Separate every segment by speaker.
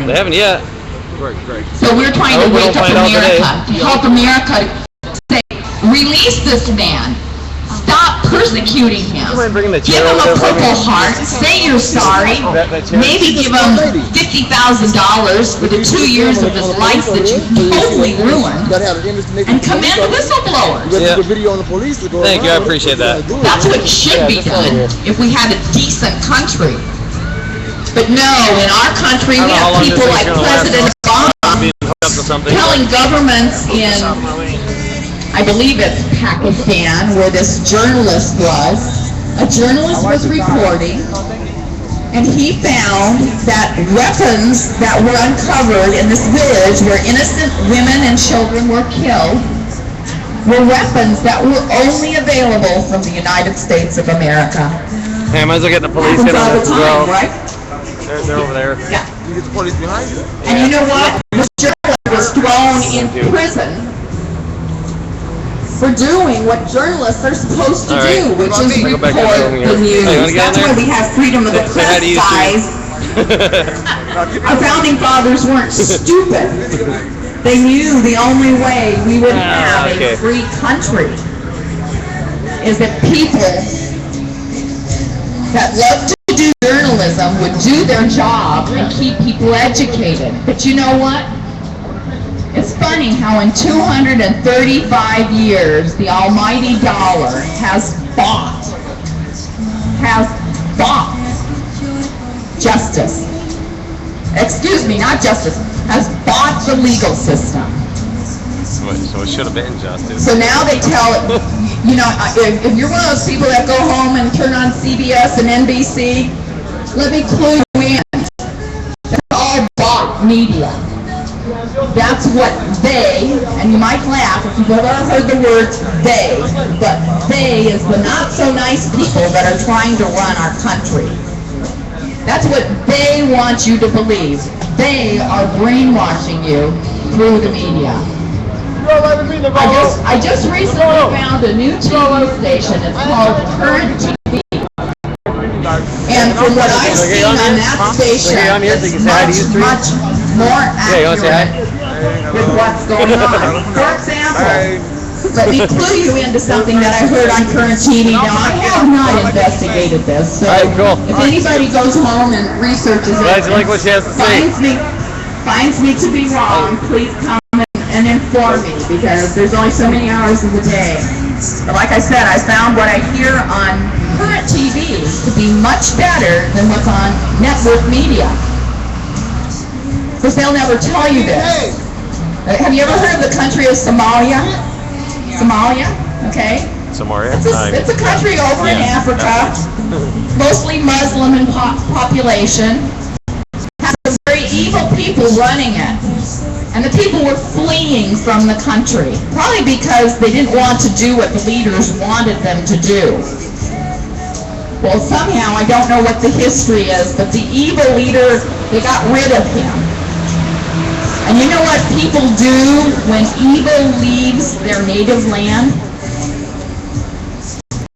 Speaker 1: They haven't yet.
Speaker 2: Right. So we're trying to wake up America, to help America say, release this man. Stop persecuting him. Give him a Purple Heart. Say you're sorry. Maybe give him $50,000 for the 2 years of his life that you totally ruined. And commend the whistleblowers.
Speaker 1: Yeah. Thank you. I appreciate that.
Speaker 2: That's what should be done if we had a decent country. But no, in our country we have people like President Obama telling governments in, I believe it's Pakistan, where this journalist was. A journalist was reporting, and he found that weapons that were uncovered in this village where innocent women and children were killed were weapons that were only available from the United States of America.
Speaker 1: Hey, I might as well get the police in on this as well.
Speaker 2: Right?
Speaker 1: They're over there.
Speaker 2: Yeah.
Speaker 3: You get the police behind you.
Speaker 2: And you know what? The journalist was thrown in prison for doing what journalists are supposed to do, which is report the news. That's why we have freedom of the press, guys. Our founding fathers weren't stupid. They knew the only way we would have a free country is that people that love to do journalism would do their job and keep people educated. But you know what? It's funny how in 235 years the almighty dollar has bought justice. Excuse me, not justice, has bought the legal system.
Speaker 1: So it should have been justice.
Speaker 2: So now they tell, you know, if you're one of those people that go home and turn on CBS and NBC, let me clue you in. That's all bought media. That's what they, and you might laugh if you've ever heard the words they, but they is the not so nice people that are trying to run our country. That's what they want you to believe. They are brainwashing you through the media. I just recently found a new TV station. It's called Current TV. And from what I've seen on that station, it's much more accurate with what's going on. For example, let me clue you into something that I heard on Current TV. Now, I have not investigated this, so if anybody goes home and researches it and finds me to be wrong, please come and inform me, because there's only so many hours in the day. But like I said, I found what I hear on Current TV to be much better than what's on network media. Because they'll never tell you this. Have you ever heard of the country of Somalia? Somalia, okay?
Speaker 1: Somalia?
Speaker 2: It's a country over in Africa, mostly Muslim in population. Has some very evil people running it. And the people were fleeing from the country, probably because they didn't want to do what the leaders wanted them to do. Well, somehow, I don't know what the history is, but the evil leader, they got rid of him. And you know what people do when evil leaves their native land?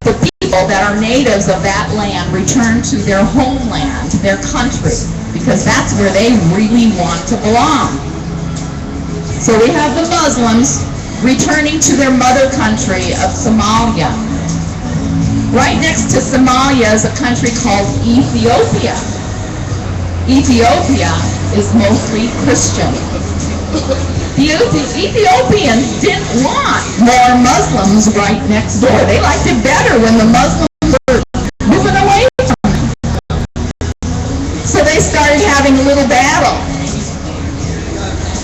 Speaker 2: The people that are natives of that land return to their homeland, their country, because that's where they really want to belong. So we have the Muslims returning to their mother country of Somalia. Right next to Somalia is a country called Ethiopia. Ethiopia is mostly Christian. The Ethiopians didn't want more Muslims right next door. They liked it better when the Muslims were moving away from them. So they started having a little battle.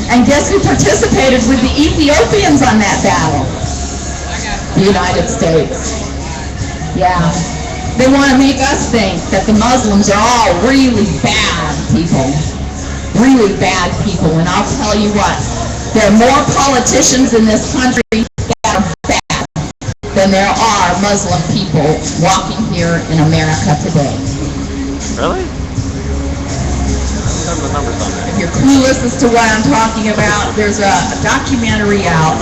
Speaker 2: And guess who participated with the Ethiopians on that battle? The United States. Yeah. They want to make us think that the Muslims are all really bad people. Really bad people. And I'll tell you what, there are more politicians in this country that are bad than there are Muslim people walking here in America today.
Speaker 1: Really? The numbers on there.
Speaker 2: If you're clueless as to what I'm talking about, there's a documentary out,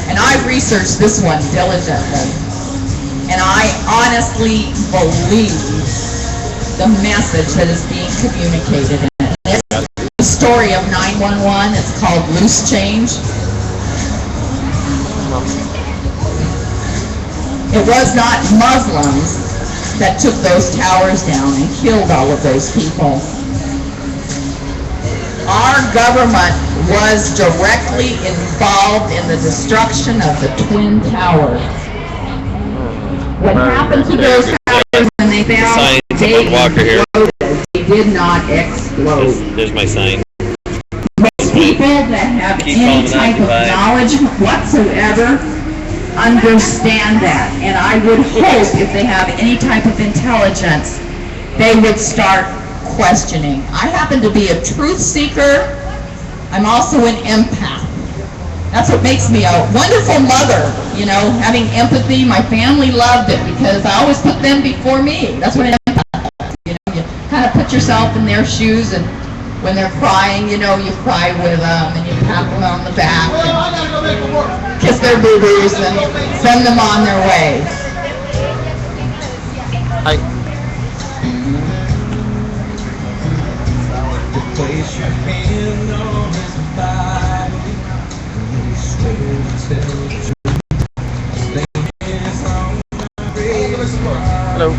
Speaker 2: and I researched this one diligently, and I honestly believe the message that is being communicated in it. It's story of 911. It's called Loose Change. It was not Muslims that took those towers down and killed all of those people. Our government was directly involved in the destruction of the Twin Towers. What happened to those towers when they fell? They exploded. They did not explode.
Speaker 3: There's my sign.
Speaker 2: Most people that have any type of knowledge whatsoever understand that, and I would hope if they have any type of intelligence, they would start questioning. I happen to be a truth seeker. I'm also an empath. That's what makes me a wonderful mother, you know, having empathy. My family loved it because I always put them before me. That's what an empath is. You know, you kind of put yourself in their shoes, and when they're crying, you know, you cry with them, and you pat them on the back, and kiss their boo-boos, and send them on their way.
Speaker 1: Hi.
Speaker 4: Place your hand on his body. You swear to tell the truth.
Speaker 1: Hello.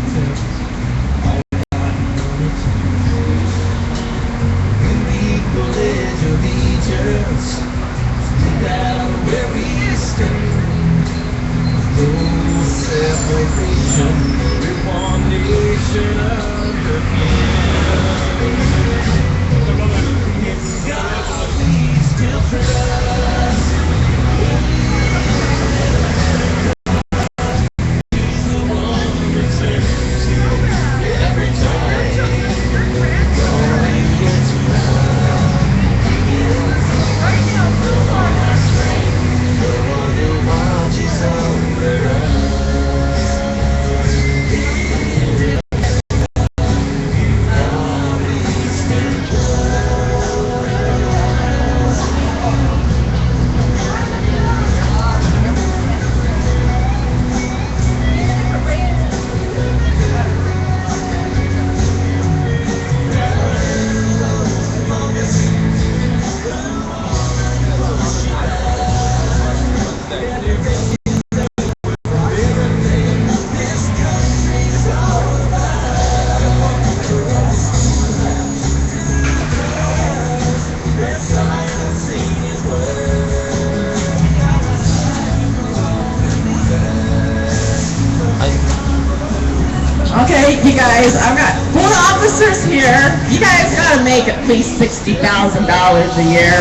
Speaker 2: Okay, you guys, I've got 4 officers here. You guys gotta make at least $60,000 a year.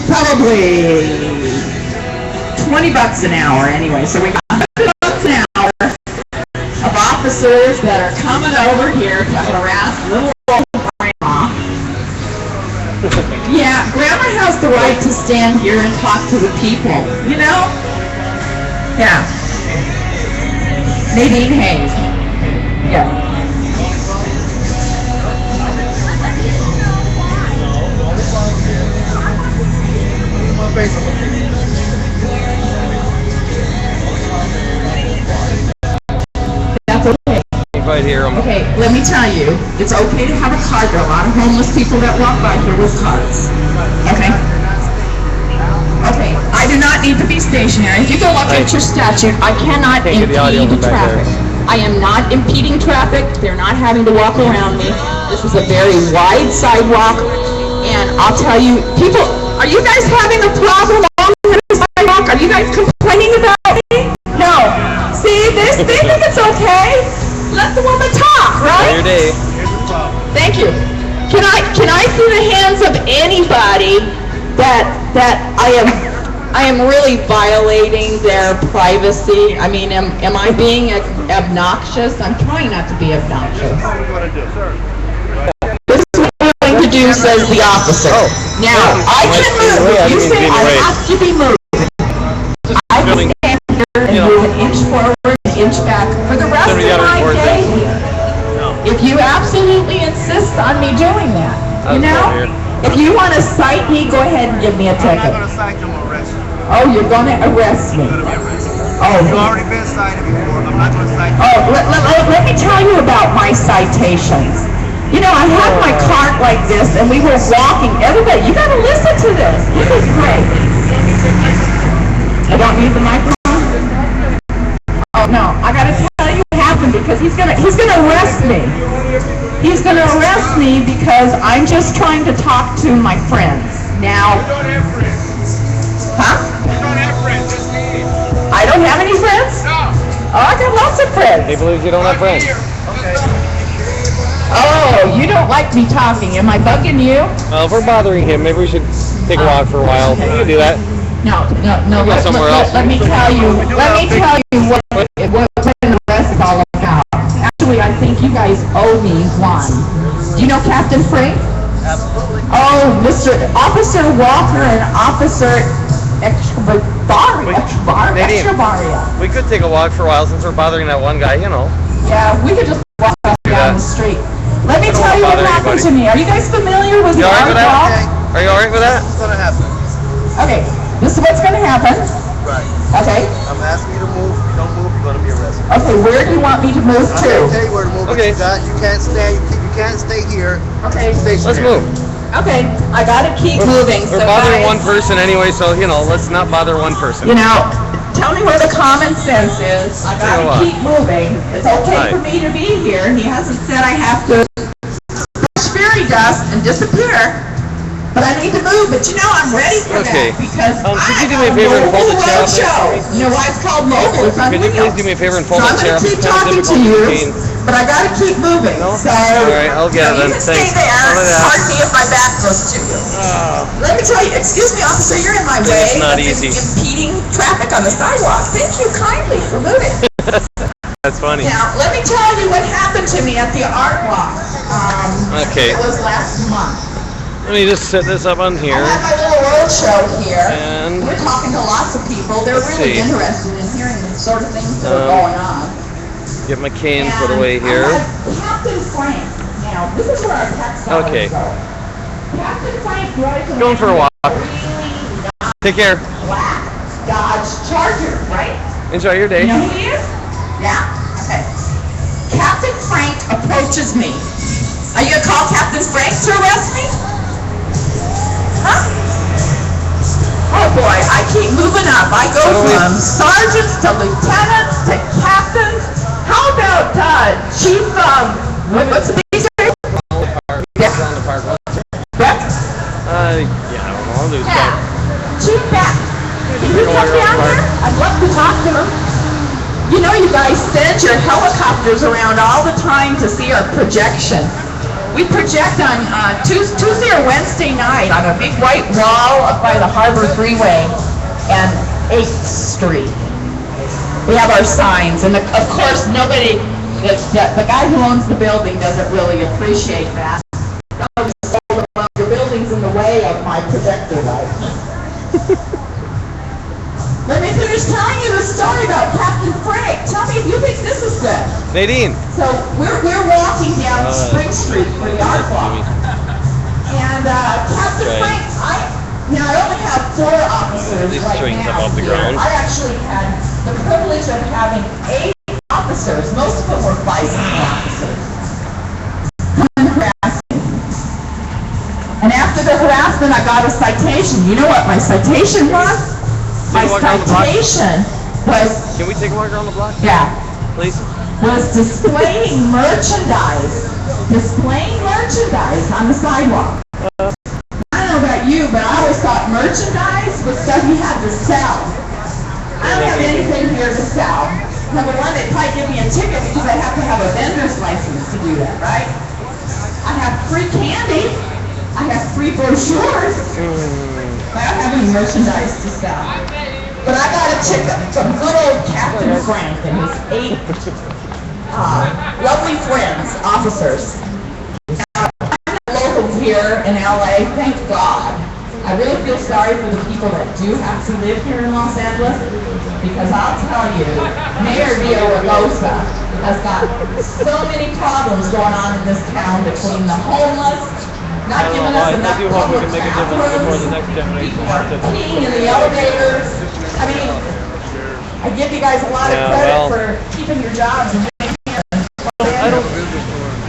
Speaker 2: Probably 20 bucks an hour anyway. So we got 100 bucks an hour of officers that are coming over here to harass little old grandma. Yeah, grandma has the right to stand here and talk to the people, you know? Yeah. Nadine Hays. Yeah. That's okay.
Speaker 1: Right here.
Speaker 2: Okay, let me tell you, it's okay to have a card. There are a lot of homeless people that walk by here with cards. Okay? Okay, I do not need to be stationary. If you go look at your statute, I cannot impede traffic. I am not impeding traffic. They're not having to walk around me. This is a very wide sidewalk, and I'll tell you, people, are you guys having a problem along the sidewalk? Are you guys complaining about me? No. See, they think it's okay. Let the woman talk, right?
Speaker 1: Your day.
Speaker 2: Thank you. Can I see the hands of anybody that I am really violating their privacy? I mean, am I being obnoxious? I'm trying not to be obnoxious. This is what I'm going to do, says the officer. Now, I can move. If you say I have to be moved, I can stand here and move an inch forward, an inch back for the rest of my day here. If you absolutely insist on me doing that, you know? If you want to cite me, go ahead and give me a ticket.
Speaker 5: I'm not going to cite you, I'm going to arrest you.
Speaker 2: Oh, you're going to arrest me. Oh,
Speaker 5: You've already been cited before. I'm not going to cite you.
Speaker 2: oh, let me tell you about my citations. You know, I had my cart like this, and we were walking. Everybody, you gotta listen to this. This is great. I don't need the microphone. Oh no, I gotta tell you what happened because he's gonna arrest me. He's gonna arrest me because I'm just trying to talk to my friends. Now,
Speaker 3: You don't have friends.
Speaker 2: huh?
Speaker 3: You don't have friends. Just me.
Speaker 2: I don't have any friends?
Speaker 3: No.
Speaker 2: Oh, I got lots of friends.
Speaker 1: He believes you don't have friends.
Speaker 3: Here. Okay.
Speaker 2: Oh, you don't like me talking. Am I bugging you?
Speaker 1: Well, if we're bothering him, maybe we should take a walk for a while. You can do that.
Speaker 2: No.
Speaker 1: Go somewhere else.
Speaker 2: Let me tell you what the rest is all about. Actually, I think you guys owe me one. Do you know Captain Frank?
Speaker 3: Absolutely.
Speaker 2: Oh, Mr. Officer Walker and Officer Extravaria.
Speaker 1: We could take a walk for a while since we're bothering that one guy, you know.
Speaker 2: Yeah, we could just walk up down the street. Let me
Speaker 1: I don't
Speaker 2: tell you what
Speaker 1: wanna bother
Speaker 2: happened to
Speaker 1: anybody.
Speaker 2: me. Are you guys familiar with
Speaker 1: You
Speaker 2: the
Speaker 1: alright with that?
Speaker 2: arc?
Speaker 1: Are you alright with that?
Speaker 3: What's gonna happen?
Speaker 2: Okay, this is what's going to happen.
Speaker 3: Right.
Speaker 2: Okay.
Speaker 3: I'm asking you to move. If you don't move, you're gonna be arrested.
Speaker 2: Okay, where do you want me to move
Speaker 3: I'm gonna
Speaker 2: to?
Speaker 3: tell you where to move.
Speaker 1: Okay.
Speaker 3: But you can't stay. You can't stay here.
Speaker 2: Okay.
Speaker 3: Stay
Speaker 1: Let's
Speaker 3: here.
Speaker 1: move.
Speaker 2: Okay, I gotta keep moving.
Speaker 1: We're
Speaker 2: So
Speaker 1: bothering
Speaker 2: guys,
Speaker 1: one person anyway, so, you know, let's not bother one person.
Speaker 2: you know, tell me where the common sense is. I
Speaker 1: Tell you
Speaker 2: gotta
Speaker 1: what.
Speaker 2: keep moving. It's okay
Speaker 1: Right.
Speaker 2: for me to be here. He hasn't said I have to brush fairy dust and disappear. But I need to move. But you know, I'm ready for
Speaker 1: Okay.
Speaker 2: that because
Speaker 1: Could you
Speaker 2: I
Speaker 1: do me a
Speaker 2: have
Speaker 1: favor and fold the
Speaker 2: mobile
Speaker 1: chair up there?
Speaker 2: roadshow. You know why it's called mobile? It's on
Speaker 1: Could you
Speaker 2: wheels.
Speaker 1: please do me a favor and fold
Speaker 2: So
Speaker 1: the chair up?
Speaker 2: I'm gonna keep
Speaker 1: It's kind of
Speaker 2: talking to
Speaker 1: difficult
Speaker 2: you,
Speaker 1: to maintain.
Speaker 2: but I gotta keep moving.
Speaker 1: No?
Speaker 2: So,
Speaker 1: Alright, I'll get it
Speaker 2: you
Speaker 1: then.
Speaker 2: can stay
Speaker 1: Thanks.
Speaker 2: there.
Speaker 1: None of that.
Speaker 2: Pardon me if my back goes to you. Let me tell you, excuse me, officer, you're in my
Speaker 1: It's
Speaker 2: way.
Speaker 1: not
Speaker 2: That's
Speaker 1: easy.
Speaker 2: impeding traffic on the sidewalk. Thank you kindly for moving.
Speaker 1: That's funny.
Speaker 2: Now, let me tell you what happened to me at the art walk.
Speaker 1: Okay.
Speaker 2: It was last month.
Speaker 1: Let me just set this up on
Speaker 2: I
Speaker 1: here.
Speaker 2: had my little road show here.
Speaker 1: And
Speaker 2: We're talking to lots of people. They're
Speaker 1: let's
Speaker 2: really
Speaker 1: see.
Speaker 2: interested in hearing the sort of things that are going on.
Speaker 1: get my cane
Speaker 2: And
Speaker 1: put away here.
Speaker 2: I had Captain Frank. Now, this is where our tax dollars
Speaker 1: Okay.
Speaker 2: go. Captain Frank drives
Speaker 1: Going for a walk.
Speaker 2: really nice
Speaker 1: Take care.
Speaker 2: black Dodge Charger, right?
Speaker 1: Enjoy your day.
Speaker 2: You know who he is? Yeah? Okay. Captain Frank approaches me. Are you gonna call Captain Frank to arrest me? Huh? Oh boy, I keep moving up. I go from sergeants to lieutenants to captains. How about Chief, what's the name?
Speaker 1: It's on the park.
Speaker 2: Beck?
Speaker 1: Yeah, I don't know. I'll lose
Speaker 2: Yeah.
Speaker 1: count.
Speaker 2: Chief Beck. Can you come down here? I'd love to talk to him. You know, you guys send your helicopters around all the time to see our projection. We project on Tuesday or Wednesday night on a big white wall up by the Harbor Freeway and 8th Street. We have our signs, and of course, nobody, the guy who owns the building doesn't really appreciate that. The building's in the way of my projector light. Let me finish telling you the story about Captain Frank. Tell me if you think this is good.
Speaker 1: Nadine.
Speaker 2: So we're walking down Spring Street for the art walk. And Captain
Speaker 1: Right.
Speaker 2: Frank, I only have 4 officers
Speaker 1: These
Speaker 2: right
Speaker 1: strings
Speaker 2: now
Speaker 1: above the
Speaker 2: here.
Speaker 1: ground.
Speaker 2: I actually had the privilege of having 8 officers. Most of them were bicycle officers. Come and harass me. And after the harassment, I got a citation. You know what my citation was? My
Speaker 1: walk around the block?
Speaker 2: citation was,
Speaker 1: Can we take a walk around the block,
Speaker 2: yeah,
Speaker 1: please?
Speaker 2: was displaying merchandise on the sidewalk. I don't know about you, but I always thought merchandise was stuff you had to sell. I don't have anything here to sell. Number one, they'd probably give me a ticket because I have to have a vendor's license to do that, right? I have free candy. I have free brochures. I don't have any merchandise to sell. But I got a ticket from good old Captain Frank and his 8 lovely friends, officers. Now, I'm not local here in LA, thank God. I really feel sorry for the people that do have to live here in Los Angeles, because I'll tell you, Mayor Villalobos has got so many problems going on in this town between the homeless, not giving us enough public bathrooms, people are peeing in the elevators. I mean, I give you guys a lot of credit for keeping your jobs and being here.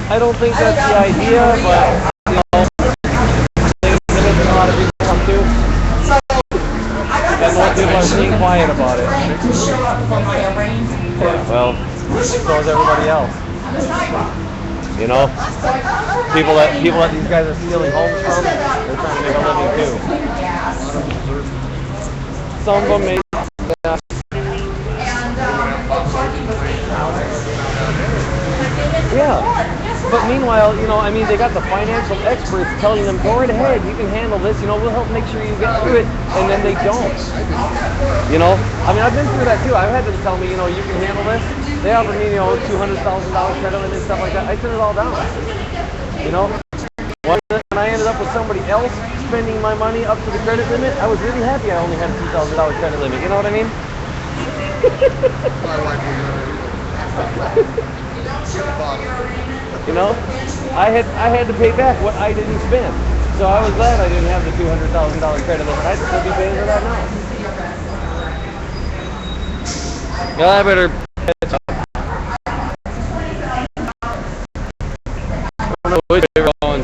Speaker 1: I I don't think that's the idea, but you know, there's a lot of people come to, and more people are staying quiet about it. Well, so is everybody else. You know, people that these guys are stealing homes from, they're trying to make a living too. Some of them may. Yeah, but meanwhile, you know, I mean, they got the financial experts telling them, go right ahead, you can handle this, you know, we'll help make sure you get through it, and then they don't. You know, I mean, I've been through that too. I've had them tell me, you know, you can handle this. They offered me, you know, $200,000 credit limit and stuff like that. I turned it all down. You know, when I ended up with somebody else spending my money up to the credit limit, I was really happy I only had a $2,000 credit limit. You know what I mean? You know, I had to pay back what I didn't spend. So I was glad I didn't have the $200,000 credit limit. I'd still be paying for that now. Well, I better. I don't know which way we're going.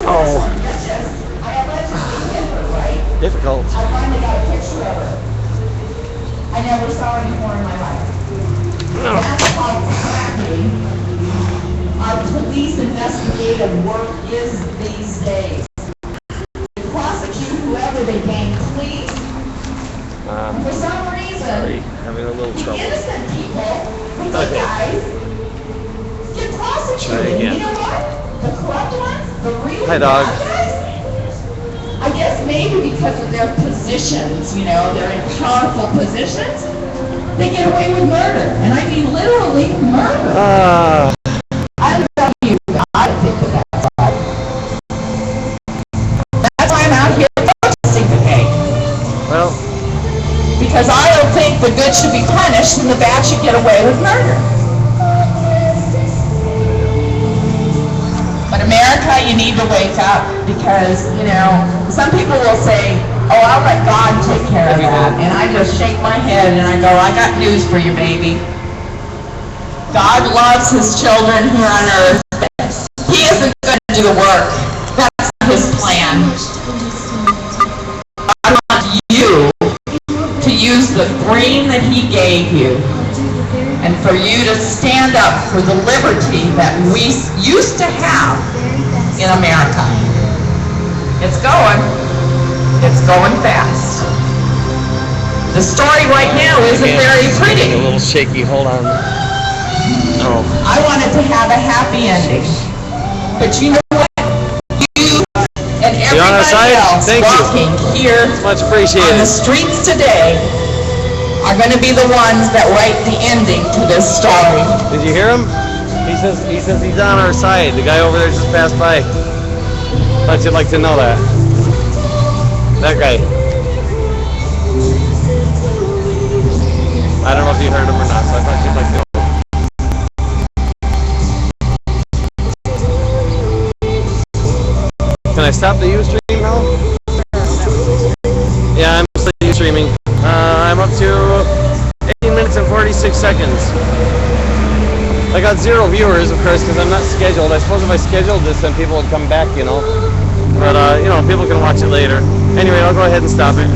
Speaker 1: Oh. Difficult.
Speaker 2: I never saw it before in my life. That's how crappy our police investigative work is these days. They prosecute whoever they can, please. For some reason,
Speaker 1: Sorry, having a little trouble.
Speaker 2: innocent people, the good guys, get prosecuted.
Speaker 1: again.
Speaker 2: You know what? The corrupt ones, the real
Speaker 1: Hi, dog.
Speaker 2: bad guys, I guess maybe because of their positions, you know, they're in powerful positions, they get away with murder. And I mean literally murder. I love you, I think that's right. That's why I'm out here protesting today.
Speaker 1: Well,
Speaker 2: Because I don't think the good should be punished and the bad should get away with murder. But America, you need to wake up because, you know, some people will say, oh, I'll let God take care of that. And I just shake my head and I go, I got news for you, baby. God loves his children here on earth. He isn't going to do the work. That's not his plan. I want you to use the brain that he gave you and for you to stand up for the liberty that we used to have in America. It's going fast. The story right now isn't very
Speaker 1: a
Speaker 2: pretty.
Speaker 1: little shaky. Hold on. Oh.
Speaker 2: I wanted to have a happy ending. But you know what? You and
Speaker 1: You on our
Speaker 2: everybody
Speaker 1: side?
Speaker 2: else
Speaker 1: Thank you.
Speaker 2: walking here
Speaker 1: Much
Speaker 2: on
Speaker 1: appreciated.
Speaker 2: the streets today are going to be the ones that write the ending to this story.
Speaker 1: Did you hear him? He says he's on our side. The guy over there just passed by. Thought you'd like to know that. That guy. I don't know if you heard him or not, so I thought you'd like to know. Can I stop the Ustream now? Yeah, I'm still Ustreaming. I'm up to 18 minutes and 46 seconds. I got 0 viewers, of course, because I'm not scheduled. I suppose if I scheduled this, then people would come back, you know. But, you know, people can watch it later. Anyway, I'll go ahead and stop it.